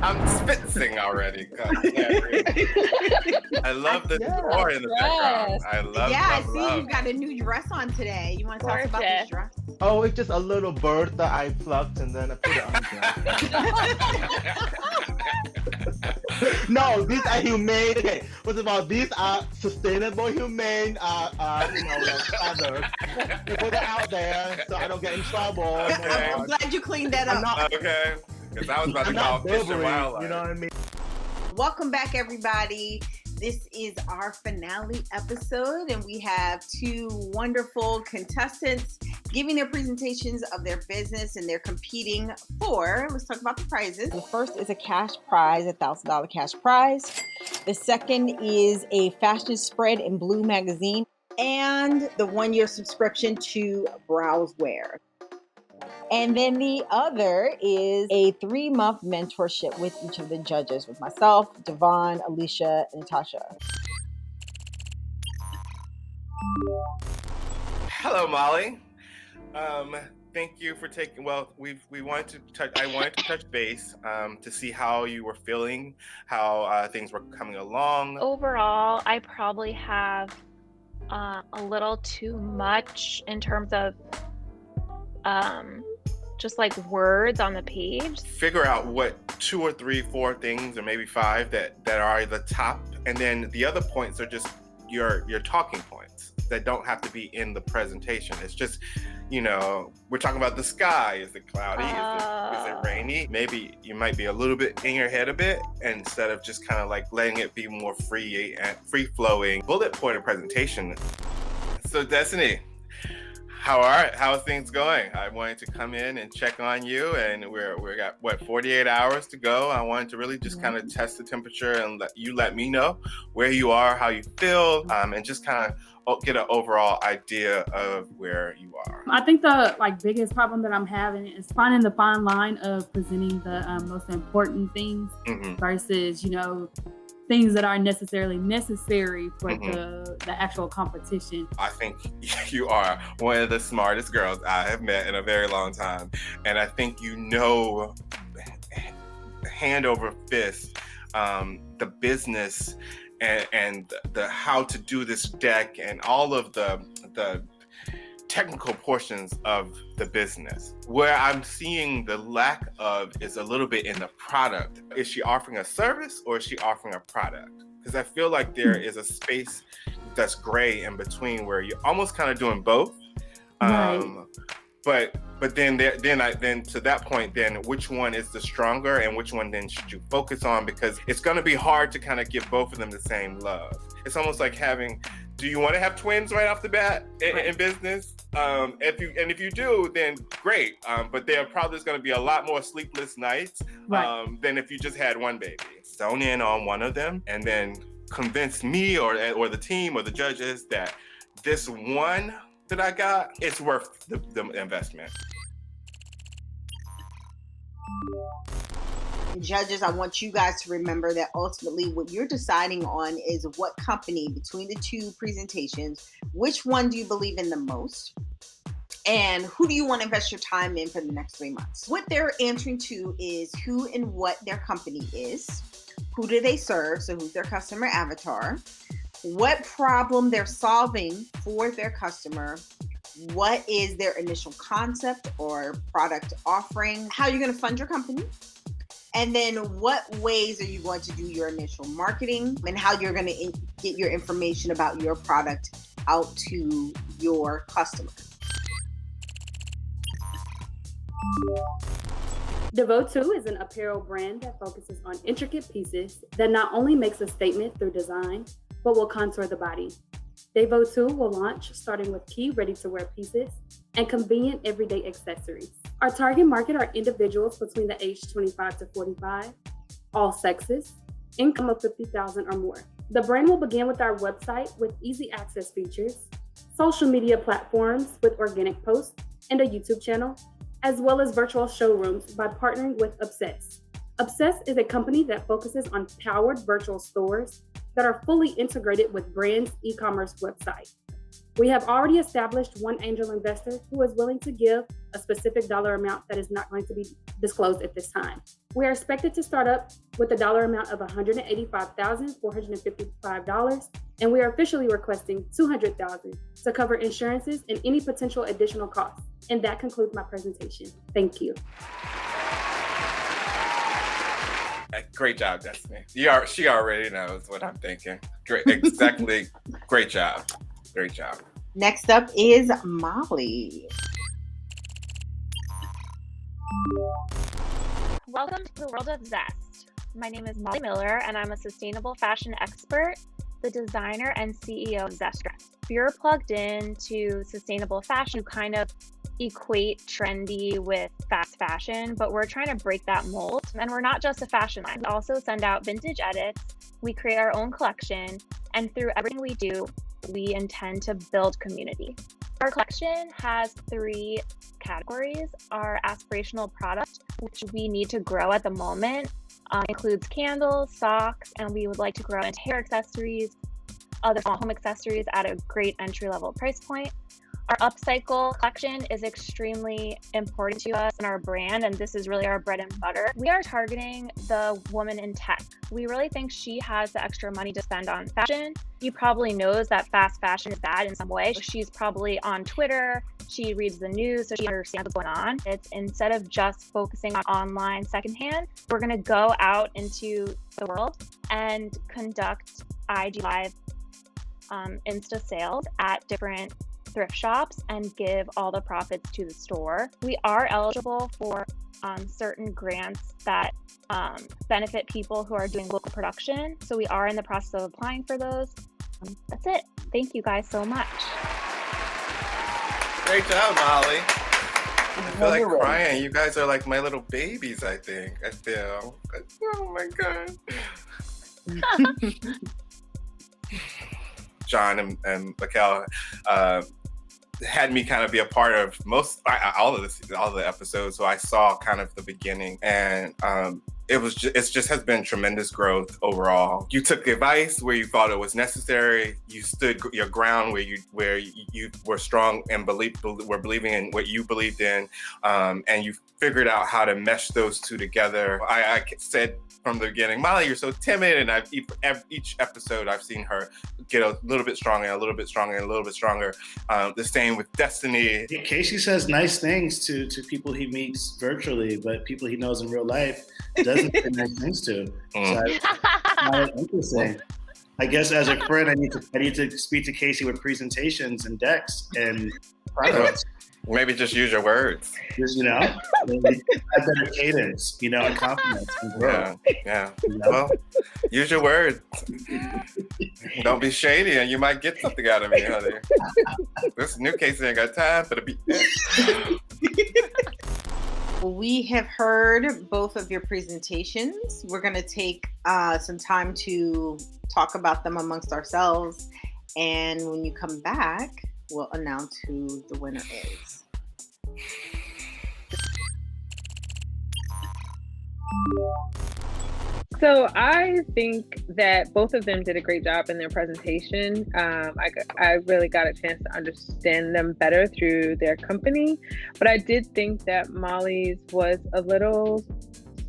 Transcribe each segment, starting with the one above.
I'm spitzing already. God, I love the decor in the background. I love, I see love. you got a new dress on today. You want to talk about this dress? Oh, it's just a little bird that I plucked and then I put it on. No, these are humane. Okay, first of all, these are sustainable, humane, feathers. You put it out there so I don't get in trouble. Okay. I'm glad you cleaned that up. Okay, because I was about to call Fish and Wildlife. You know what I mean? Welcome back, everybody. This is our finale episode, and we have two wonderful contestants giving their presentations of their business, and they're competing for, let's talk about the prizes. The first is a cash prize, $1,000 cash prize. The second is a fashion spread in BLEU magazine, and the 1-year subscription to Browzwear. And then the other is a 3-month mentorship with each of the judges, with myself, Devon, Alicia, and Natasha. Hello, Mollie. Thank you for taking. Well, I wanted to touch base to see how you were feeling, how things were coming along. Overall, I probably have a little too much in terms of just like words on the page. Figure out what 2 or 3, 4 things, or maybe 5 that are the top, and then the other points are just your talking points that don't have to be in the presentation. It's just, we're talking about the sky. Is it cloudy? Is it rainy? Maybe you might be a little bit in your head a bit, instead of just kind of like letting it be more free and free flowing bullet pointed presentation. So Destyni, how are things going? I wanted to come in and check on you, and we got 48 hours to go. I wanted to really just kind of test the temperature and let me know where you are, how you feel, and just kind of get an overall idea of where you are. I think the biggest problem that I'm having is finding the fine line of presenting the most important things versus things that are necessary for the actual competition. I think you are one of the smartest girls I have met in a very long time. And I think hand over fist, the business and the how to do this deck and all of the technical portions of the business. Where I'm seeing the lack of is a little bit in the product. Is she offering a service or is she offering a product? Because I feel like there is a space that's gray in between where you're almost kind of doing both. Right. But then to that point, then which one is the stronger and which one then should you focus on? Because it's going to be hard to kind of give both of them the same love. It's almost like do you want to have twins right off the bat in business? If you do, then great. But there probably is going to be a lot more sleepless nights than if you just had one baby. Zone in on one of them and then convince me or the team or the judges that this one that I got is worth the investment. Judges, I want you guys to remember that ultimately what you're deciding on is what company between the two presentations, which one do you believe in the most? And who do you want to invest your time in for the next 3 months? What they're answering to is who and what their company is. Who do they serve? So who's their customer avatar? What problem they're solving for their customer? What is their initial concept or product offering? How are you going to fund your company? And then what ways are you going to do your initial marketing and how you're going to get your information about your product out to your customer? Devote2 is an apparel brand that focuses on intricate pieces that not only makes a statement through design, but will contour the body. Devote2 will launch starting with key ready-to-wear pieces and convenient everyday accessories. Our target market are individuals between the age 25 to 45, all sexes, income of $50,000 or more. The brand will begin with our website with easy access features, social media platforms with organic posts, and a YouTube channel, as well as virtual showrooms by partnering with Obsess. Obsess is a company that focuses on powered virtual stores that are fully integrated with brands' e-commerce website. We have already established one angel investor who is willing to give a specific dollar amount that is not going to be disclosed at this time. We are expected to start up with a dollar amount of $185,455, and we are officially requesting $200,000 to cover insurances and any potential additional costs. And that concludes my presentation. Thank you. Great job, Destyni. She already knows what I'm thinking. Great, exactly. Great job. Great job. Next up is Mollie. Welcome to the world of Zest. My name is Mollie Miller, and I'm a sustainable fashion expert, the designer and CEO of Zest Dress. If you're plugged into sustainable fashion, you kind of equate trendy with fast fashion, but we're trying to break that mold. And we're not just a fashion line. We also send out vintage edits. We create our own collection. And through everything we do, we intend to build community. Our collection has 3 categories. Our aspirational product, which we need to grow at the moment, includes candles, socks, and we would like to grow into hair accessories, other small home accessories at a great entry-level price point. Our upcycle collection is extremely important to us and our brand, and this is really our bread and butter. We are targeting the woman in tech. We really think she has the extra money to spend on fashion. She probably knows that fast fashion is bad in some way. She's probably on Twitter, she reads the news, so she understands what's going on. It's instead of just focusing on online secondhand, we're gonna go out into the world and conduct IG Live Insta sales at different thrift shops and give all the profits to the store. We are eligible for certain grants that benefit people who are doing local production. So we are in the process of applying for those. That's it. Thank you guys so much. Great job, Mollie. I feel like crying. You guys are like my little babies, I think. I feel. Oh my God. John and Mikkel had me kind of be a part of all of the episodes, so I saw kind of the beginning, and it just has been tremendous growth overall. You took advice where you thought it was necessary. You stood your ground where you were strong and were believing in what you believed in, and you figured out how to mesh those two together. I said from the beginning, Mollie, you're so timid, and each episode I've seen her get a little bit stronger, a little bit stronger, and a little bit stronger. The same with Destyni. Casey says nice things to people he meets virtually, but people he knows in real life doesn't say nice things to. So interesting. I guess as a friend, I need to speak to Casey with presentations and decks and products. Maybe just use your words. Just, a better cadence, and confidence. And yeah. Well, use your words. Don't be shady, and you might get something out of me, honey. This new Casey ain't got time for the beat. We have heard both of your presentations. We're going to take some time to talk about them amongst ourselves. And when you come back, we'll announce who the winner is. So I think that both of them did a great job in their presentation. I really got a chance to understand them better through their company, but I did think that Mollie's was a little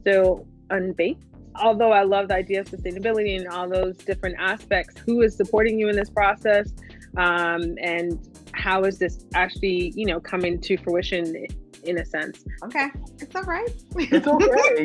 still unbaked. Although I love the idea of sustainability and all those different aspects, who is supporting you in this process, and how is this actually, coming to fruition in a sense? Okay, it's all right. It's okay.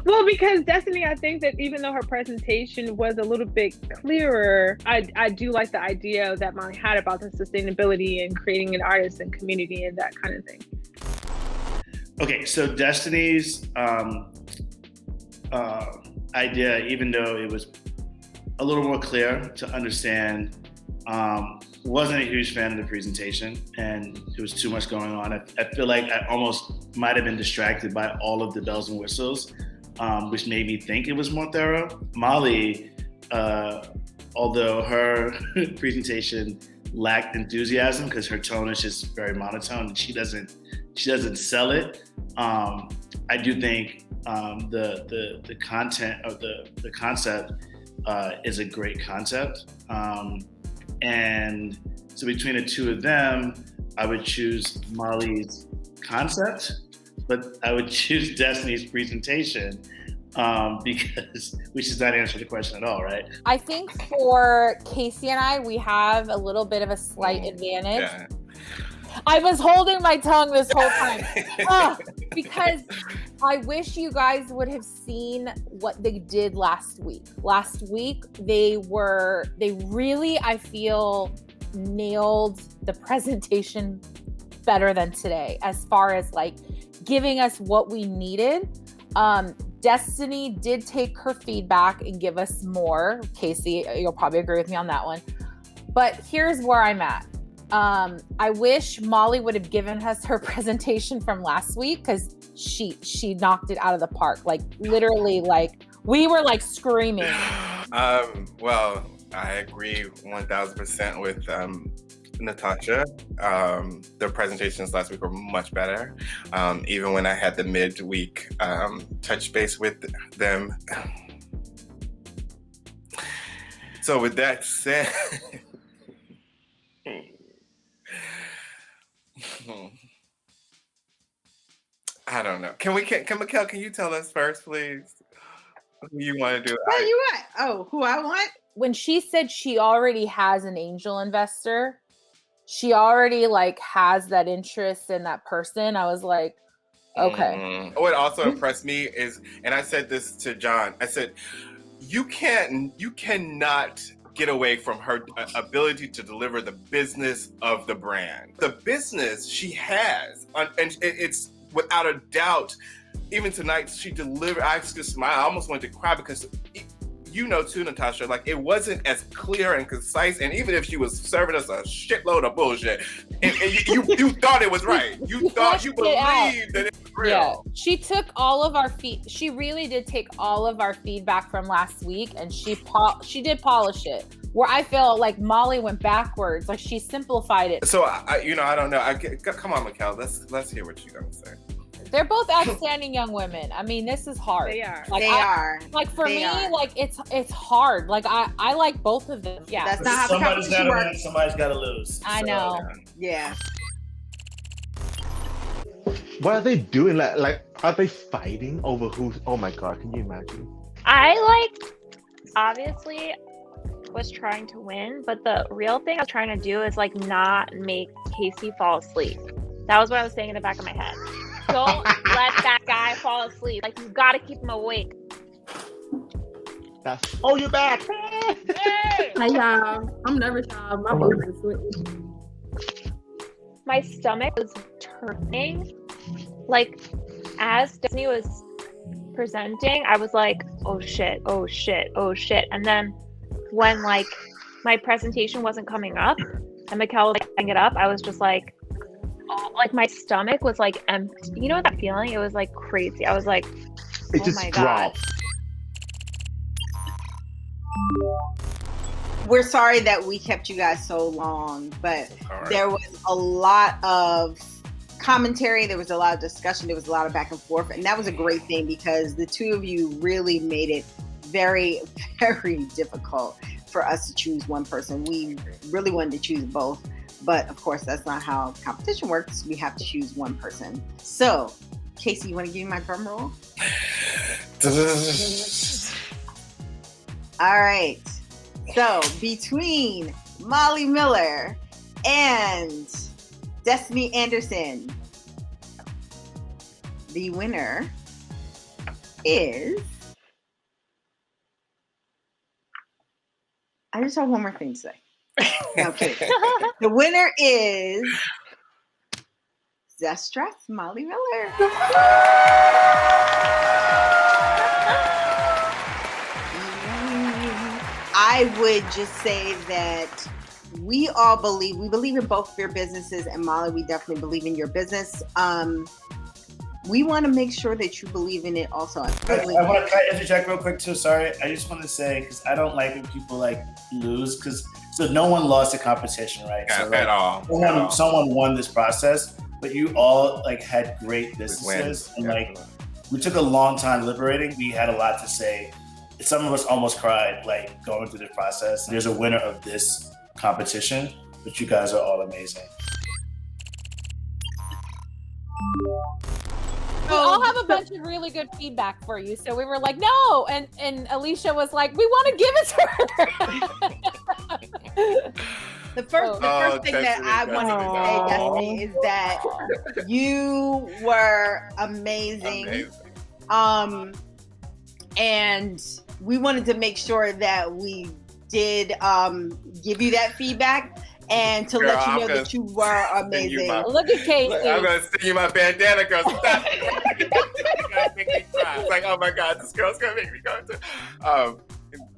Well, because Destyni, I think that even though her presentation was a little bit clearer, I do like the idea that Mollie had about the sustainability and creating an artist and community and that kind of thing. Okay, so Destyni's idea, even though it was a little more clear to understand, wasn't a huge fan of the presentation, and there was too much going on. I feel like I almost might have been distracted by all of the bells and whistles, which made me think it was more thorough. Mollie, although her presentation lacked enthusiasm because her tone is just very monotone and she doesn't sell it. I do think the content of the concept is a great concept. And so between the two of them, I would choose Mollie's concept, but I would choose Destyni's presentation because which does not answer the question at all, right? I think for Casey and I, we have a little bit of a slight advantage. Yeah. I was holding my tongue this whole time because I wish you guys would have seen what they did last week. Last week, they really, I feel, nailed the presentation better than today as far as like giving us what we needed. Destyni did take her feedback and give us more. Casey, you'll probably agree with me on that one. But here's where I'm at. I wish Mollie would have given us her presentation from last week because she knocked it out of the park. Like literally, like we were like screaming. Well, I agree 1000% with Natasha. The presentations last week were much better. Even when I had the midweek touch base with them. So with that said, I don't know. Can Mikkel, can you tell us first, please? Who you want to do? What you want? Oh, who I want? When she said she already has an angel investor, she already like has that interest in that person. I was like, okay. What also impressed me is, and I said this to John, I said, you cannot get away from her ability to deliver the business of the brand. The business she has, and it's without a doubt, even tonight she delivered, I just smiled, I almost wanted to cry because you know too, Natasha, like it wasn't as clear and concise, and even if she was serving us a shitload of bullshit, and you thought it was right. You thought, you believed that it was real. Yeah, she took all of our she really did take all of our feedback from last week, and she did polish it. Where I feel like Mollie went backwards, like she simplified it. So I don't know. Come on, Mikkel, let's hear what you're gonna say. They're both outstanding young women. I mean, this is hard. They are. Like, they are. Like for me, like it's hard. Like I like both of them. Yeah. That's not how the Somebody's competition gotta win, works. somebody's gotta lose. I know. Yeah. What are they doing? Like are they fighting over who? Oh my god, can you imagine? I obviously was trying to win, but the real thing I was trying to do is like not make Casey fall asleep. That was what I was saying in the back of my head. Don't let that guy fall asleep. Like you gotta keep him awake. Oh, you're back. Hey! Hi y'all. I'm nervous, y'all. My voice is sweating. My stomach was turning. Like as Destyni was presenting, I was like, oh shit, oh shit, oh shit. And then when like my presentation wasn't coming up and Mikkel was like setting it up, I was just like, oh, like my stomach was like empty. You know that feeling? It was like crazy. I was like, It oh just my dropped. god. We're sorry that we kept you guys so long, but Right. there was a lot of commentary, there was a lot of discussion, there was a lot of back and forth, and that was a great thing because the two of you really made it very, very difficult for us to choose one person. We really wanted to choose both, but of course that's not how competition works. We have to choose one person. So, Casey, you want to give me my drum roll? All right. So, between Mollie Miller and Destyni Anderson, the winner is... I just have one more thing to say. Okay. The winner is Zestress Mollie Miller. I would just say that we believe in both of your businesses, and Mollie, we definitely believe in your business. We want to make sure that you believe in it also. I want to interject real quick too. Sorry, I just want to say because I don't like when people like lose because so no one lost the competition, right? Yeah, so, like, at all. Someone won this process, but you all like had great businesses Wins. and like we took a long time deliberating. We had a lot to say. Some of us almost cried like going through the process. There's a winner of this competition, but you guys are all amazing. We all have a bunch of really good feedback for you. So we were like, no. And Alicia was like, we want to give it to her. The first thing that I wanted to say, Destyni, is that you were amazing. And we wanted to make sure that we did give you that feedback and to let you know that you were amazing. Look at Casey. I'm gonna send you my bandana, girl. Stop. It's like, oh my God, this girl's gonna make me go into.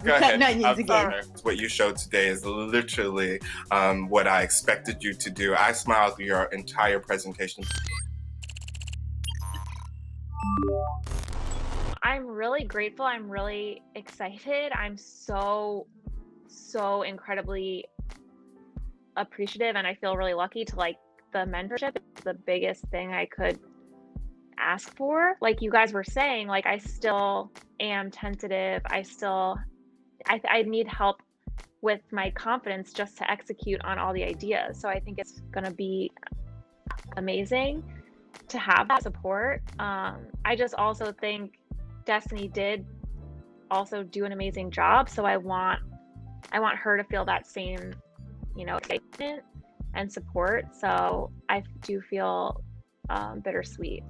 Go ahead. I'm sorry. What you showed today is literally what I expected you to do. I smiled through your entire presentation. I'm really grateful. I'm really excited. I'm so incredibly appreciative, and I feel really lucky to like the mentorship is the biggest thing I could ask for. Like you guys were saying, like I still am tentative. I need help with my confidence just to execute on all the ideas. So I think it's gonna be amazing to have that support. I just also think Destyni did also do an amazing job. So I want her to feel that same, excitement and support. So I do feel bittersweet.